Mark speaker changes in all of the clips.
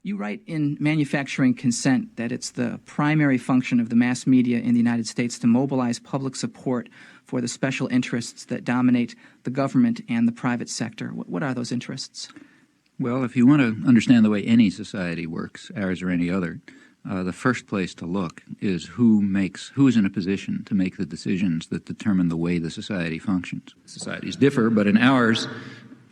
Speaker 1: You write in Manufacturing Consent that it's the primary function of the mass media in the United States to mobilize public support for the special interests that dominate the government and the private sector. What are those interests?
Speaker 2: Well, if you want to understand the way any society works, ours or any other, the first place to look is who is in a position to make the decisions that determine the way the society functions. Societies differ, but in ours,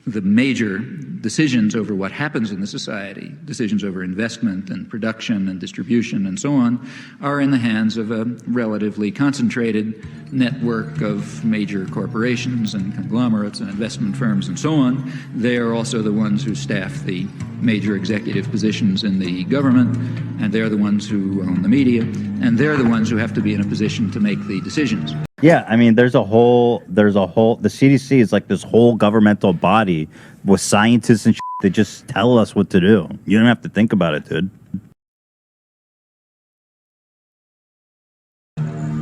Speaker 2: the major decisions over what happens in the society, decisions over investment and production and distribution and so on, are in the hands of a relatively concentrated network of major corporations and conglomerates and investment firms and so on. They are also the ones who staff the major executive positions in the government, and they're the ones who own the media, and they're the ones who have to be in a position to make the decisions.
Speaker 3: Yeah, I mean, the CDC is like this whole governmental body with scientists and shit that just tell us what to do. You don't have to think about it, dude.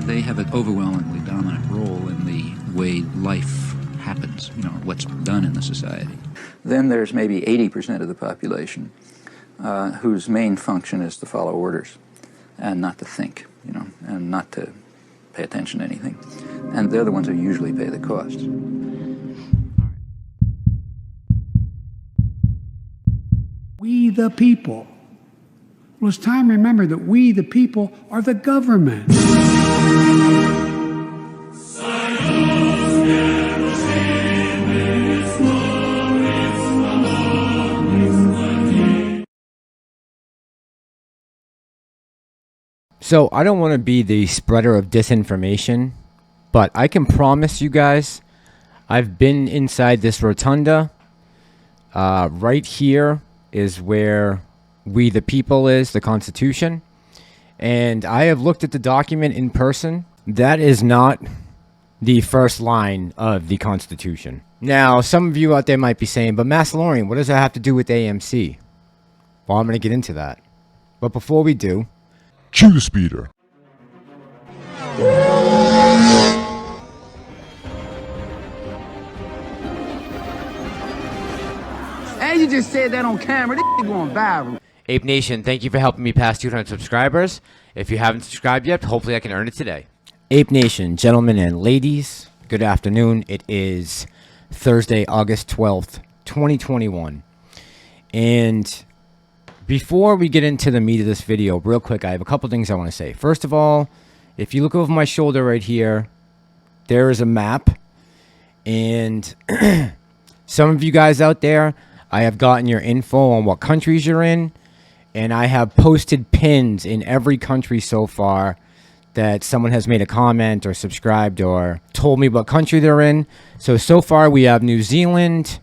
Speaker 2: They have an overwhelmingly dominant role in the way life happens, what's done in the society. Then there's maybe 80% of the population whose main function is to follow orders and not to think, and not to pay attention to anything. And they're the ones who usually pay the costs.
Speaker 4: We the people. Well, it's time to remember that we the people are the government.
Speaker 5: So I don't want to be the spreader of disinformation, but I can promise you guys, I've been inside this rotunda. Right here is where we the people is, the Constitution. And I have looked at the document in person. That is not the first line of the Constitution. Now, some of you out there might be saying, but Massalorian, what does that have to do with AMC? Well, I'm going to get into that. But before we do,
Speaker 6: chew the speeder.
Speaker 7: And you just said that on camera. This going viral.
Speaker 5: Ape Nation, thank you for helping me pass 200 subscribers. If you haven't subscribed yet, hopefully I can earn it today. Ape Nation, gentlemen and ladies, good afternoon. It is Thursday, August 12th, 2021. And before we get into the meat of this video, real quick, I have a couple things I want to say. First of all, if you look over my shoulder right here, there is a map. And some of you guys out there, I have gotten your info on what countries you're in. And I have posted pins in every country so far that someone has made a comment or subscribed or told me what country they're in. So far we have New Zealand,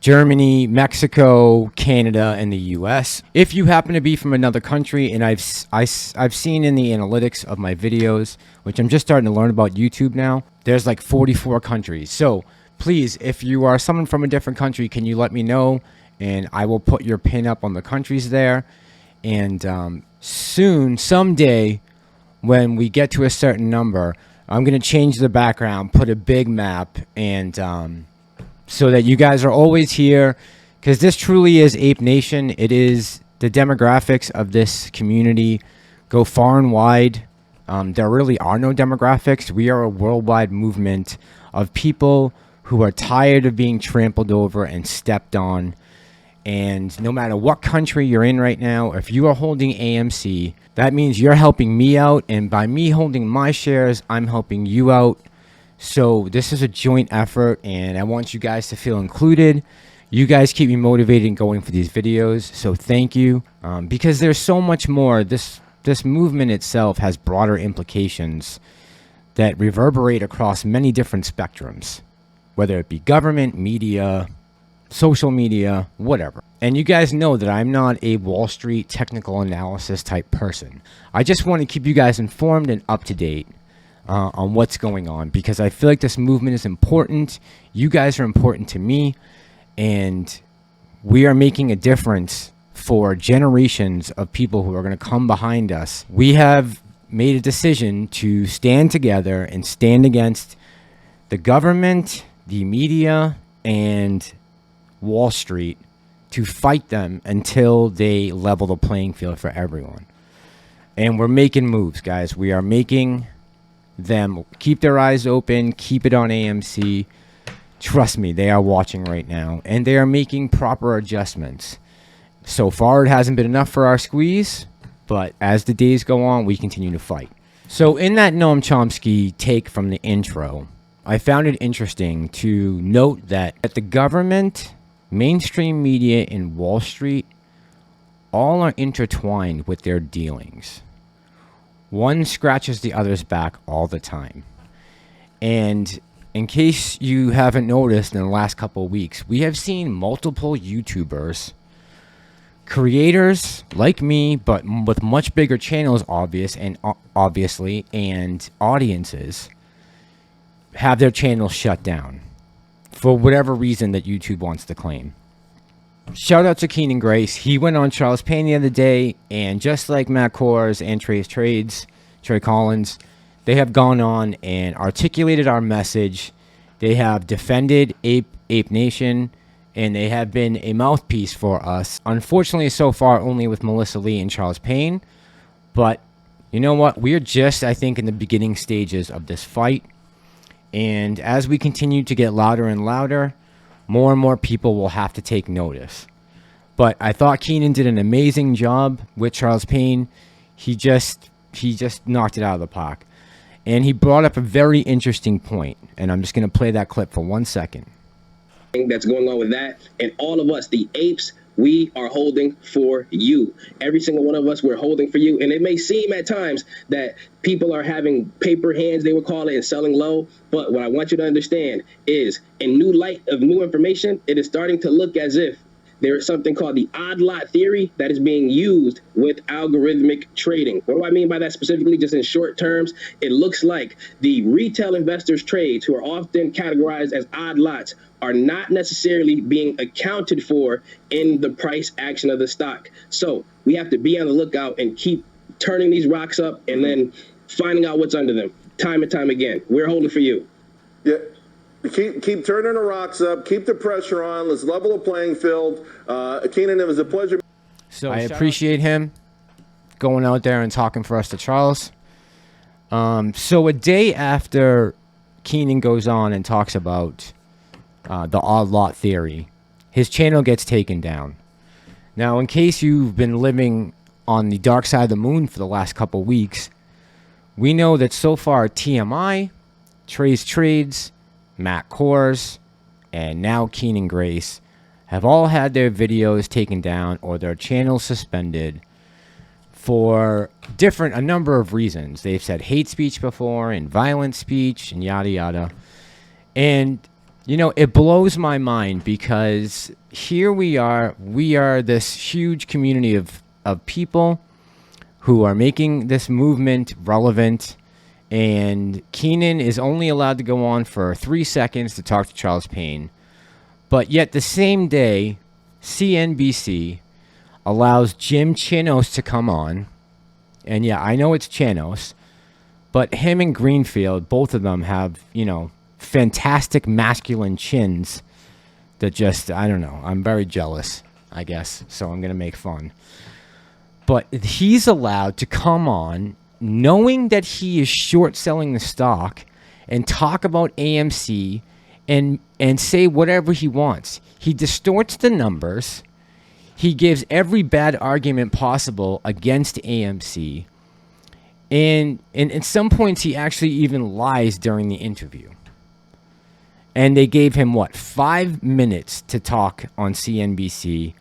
Speaker 5: Germany, Mexico, Canada, and the U.S. If you happen to be from another country, and I've seen in the analytics of my videos, which I'm just starting to learn about YouTube now, there's like 44 countries. So please, if you are someone from a different country, can you let me know? And I will put your pin up on the countries there. And soon, someday, when we get to a certain number, I'm going to change the background, put a big map, and so that you guys are always here, because this truly is Ape Nation. It is the demographics of this community go far and wide. There really are no demographics. We are a worldwide movement of people who are tired of being trampled over and stepped on. And no matter what country you're in right now, if you are holding AMC, that means you're helping me out. And by me holding my shares, I'm helping you out. So this is a joint effort, and I want you guys to feel included. You guys keep me motivated and going for these videos, so thank you. Because there's so much more. This movement itself has broader implications that reverberate across many different spectrums, whether it be government, media, social media, whatever. And you guys know that I'm not a Wall Street technical analysis type person. I just want to keep you guys informed and up to date on what's going on, because I feel like this movement is important. You guys are important to me, and we are making a difference for generations of people who are going to come behind us. We have made a decision to stand together and stand against the government, the media, and Wall Street to fight them until they level the playing field for everyone. And we're making moves, guys. We are making them keep their eyes open, keep it on AMC. Trust me, they are watching right now, and they are making proper adjustments. So far, it hasn't been enough for our squeeze, but as the days go on, we continue to fight. So in that Noam Chomsky take from the intro, I found it interesting to note that the government, mainstream media, and Wall Street all are intertwined with their dealings. One scratches the other's back all the time. And in case you haven't noticed in the last couple of weeks, we have seen multiple YouTubers, creators like me, but with much bigger channels, obviously, and audiences, have their channels shut down for whatever reason that YouTube wants to claim. Shout out to Keenan Grace. He went on Charles Payne the other day, and just like Matt Kohrs and Trey Collins, they have gone on and articulated our message. They have defended Ape Nation, and they have been a mouthpiece for us. Unfortunately, so far, only with Melissa Lee and Charles Payne. But you know what? We're just, I think, in the beginning stages of this fight. And as we continue to get louder and louder, more and more people will have to take notice. But I thought Keenan did an amazing job with Charles Payne. He just knocked it out of the park. And he brought up a very interesting point. And I'm just going to play that clip for 1 second.
Speaker 6: That's going on with that. And all of us, the apes, we are holding for you. Every single one of us, we're holding for you. And it may seem at times that people are having paper hands, they would call it, and selling low. But what I want you to understand is, in new light of new information, it is starting to look as if there is something called the odd lot theory that is being used with algorithmic trading. What do I mean by that specifically? Just in short terms, it looks like the retail investors' trades, who are often categorized as odd lots, are not necessarily being accounted for in the price action of the stock. So we have to be on the lookout and keep turning these rocks up and then finding out what's under them time and time again. We're holding for you.
Speaker 8: Yeah. Keep turning the rocks up. Keep the pressure on. Let's level the playing field. Keenan, it was a pleasure.
Speaker 5: So I appreciate him going out there and talking for us to Charles. So a day after Keenan goes on and talks about the odd lot theory, his channel gets taken down. Now, in case you've been living on the dark side of the moon for the last couple weeks, we know that so far TMI, Treys Trades, Matt Kohrs, and now Keenan Grace have all had their videos taken down or their channels suspended for a number of reasons. They've said hate speech before and violent speech and yada yada. And you know, it blows my mind because here we are this huge community of people who are making this movement relevant. And Keenan is only allowed to go on for 3 seconds to talk to Charles Payne. But yet the same day, CNBC allows Jim Chanos to come on. And yeah, I know it's Chanos. But him and Greenfield, both of them have, you know, fantastic masculine chins that just, I don't know. I'm very jealous, I guess. So I'm going to make fun. But he's allowed to come on knowing that he is short selling the stock and talk about AMC and say whatever he wants. He distorts the numbers. He gives every bad argument possible against AMC. And at some points, he actually even lies during the interview. And they gave him, 5 minutes to talk on CNBC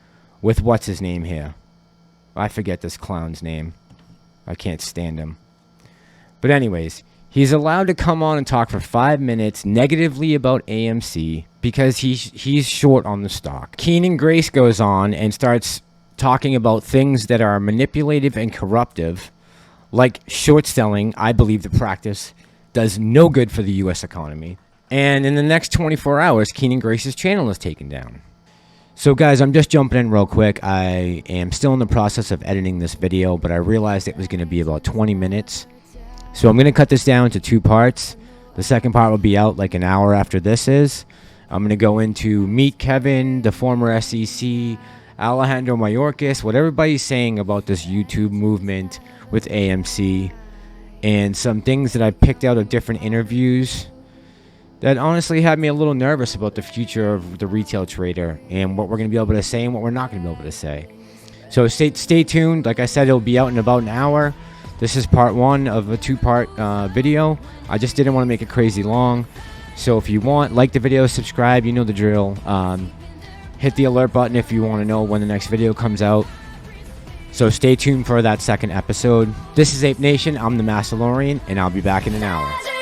Speaker 5: with what's his name here? I forget this clown's name. I can't stand him. But anyways, he's allowed to come on and talk for 5 minutes negatively about AMC because he's short on the stock. Keenan Grace goes on and starts talking about things that are manipulative and corruptive, like short selling. I believe the practice does no good for the U.S. economy. And in the next 24 hours, Keenan Grace's channel is taken down. So guys, I'm just jumping in real quick. I am still in the process of editing this video, but I realized it was going to be about 20 minutes. So I'm going to cut this down to 2 parts. The second part will be out like an hour after this is. I'm going to go into Meet Kevin, the former SEC Alejandro Mayorkas, what everybody's saying about this YouTube movement with AMC, and some things that I picked out of different interviews that honestly had me a little nervous about the future of the retail trader and what we're going to be able to say and what we're not going to be able to say. So stay tuned. Like I said, it'll be out in about an hour. This is part one of a two-part video. I just didn't want to make it crazy long. So if you want, like the video, subscribe, you know the drill. Hit the alert button if you want to know when the next video comes out. So stay tuned for that second episode. This is Ape Nation. I'm the Master Lorian, and I'll be back in an hour.